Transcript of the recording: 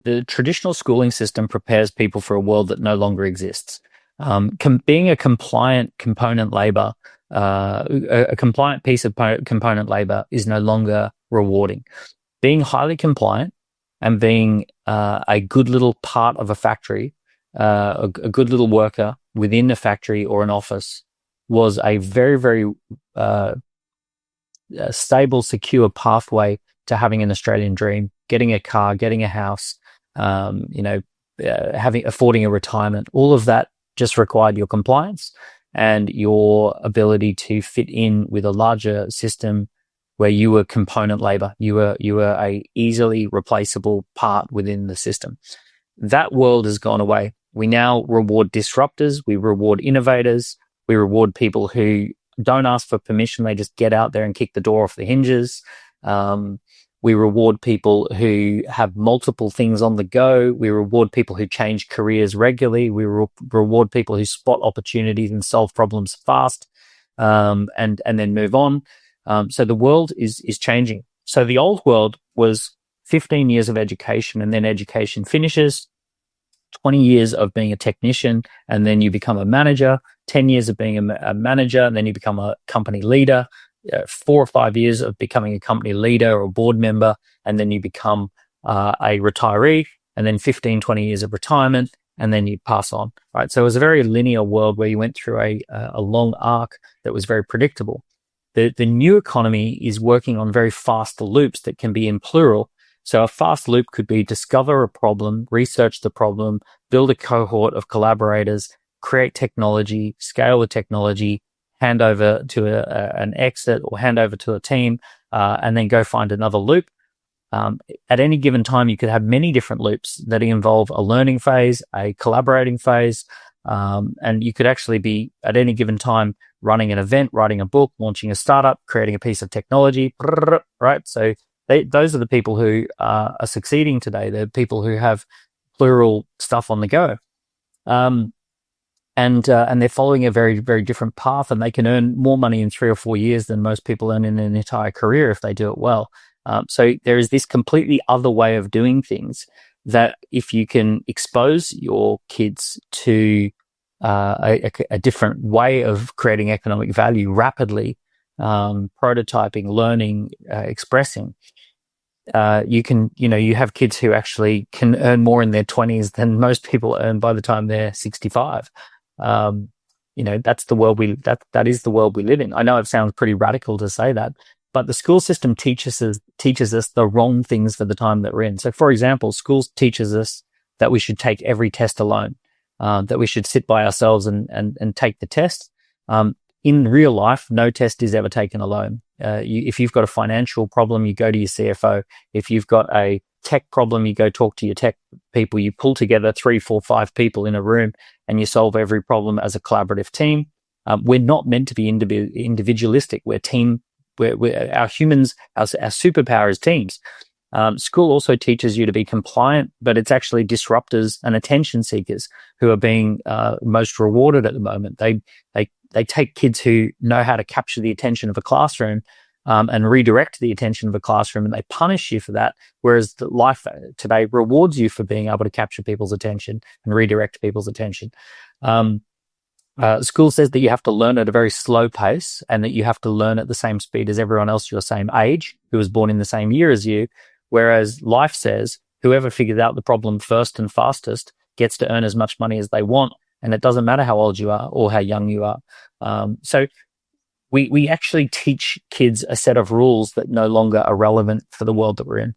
the traditional schooling system prepares people for a world that no longer exists. Being a compliant component labor, a compliant piece of component labor is no longer rewarding. Being highly compliant and being a good little part of a factory, a good little worker within a factory or an office was a very, very stable, secure pathway to having an Australian dream, getting a car, getting a house, affording a retirement. All of that just required your compliance and your ability to fit in with a larger system where you were component labor. You were a easily replaceable part within the system. That world has gone away. We now reward disruptors. We reward innovators. We reward people who don't ask for permission. They just get out there and kick the door off the hinges. We reward people who have multiple things on the go. We reward people who change careers regularly. We reward people who spot opportunities and solve problems fast, and then move on. So the world is changing. So the old world was 15 years of education, and then education finishes, 20 years of being a technician, and then you become a manager, 10 years of being a manager, and then you become a company leader, 4 or 5 years of becoming a company leader or board member, and then you become a retiree, and then 15, 20 years of retirement, and then you pass on, right? So it was a very linear world where you went through a long arc that was very predictable. The new economy is working on very fast loops that can be in plural. So a fast loop could be discover a problem, research the problem, build a cohort of collaborators, create technology, scale the technology, hand over to an exit or hand over to a team, and then go find another loop. At any given time, you could have many different loops that involve a learning phase, a collaborating phase, and you could actually be at any given time running an event, writing a book, launching a startup, creating a piece of technology, right? So those are the people who are succeeding today. They're people who have plural stuff on the go. And they're following a very, very different path, and they can earn more money in 3 or 4 years than most people earn in an entire career if they do it well. So there is this completely other way of doing things that if you can expose your kids to a different way of creating economic value rapidly, prototyping, learning, expressing, you have kids who actually can earn more in their 20s than most people earn by the time they're 65. That's the world that is the world we live in. I know it sounds pretty radical to say that, but the school system teaches us the wrong things for the time that we're in. So, for example, schools teaches us that we should take every test alone, that we should sit by ourselves and take the test. In real life, no test is ever taken alone. If you've got a financial problem, you go to your CFO. If you've got a tech problem, you go talk to your tech people. You pull together 3, 4, 5 people in a room and you solve every problem as a collaborative team. We're not meant to be individualistic. We're team. We're our humans, our superpower is teams. School also teaches you to be compliant, but it's actually disruptors and attention seekers who are being most rewarded at the moment. They take kids who know how to capture the attention of a classroom and redirect the attention of a classroom, and they punish you for that, whereas the life today rewards you for being able to capture people's attention and redirect people's attention. School says that you have to learn at a very slow pace and that you have to learn at the same speed as everyone else your same age who was born in the same year as you, whereas life says whoever figures out the problem first and fastest gets to earn as much money as they want, and it doesn't matter how old you are or how young you are. So we actually teach kids a set of rules that no longer are relevant for the world that we're in.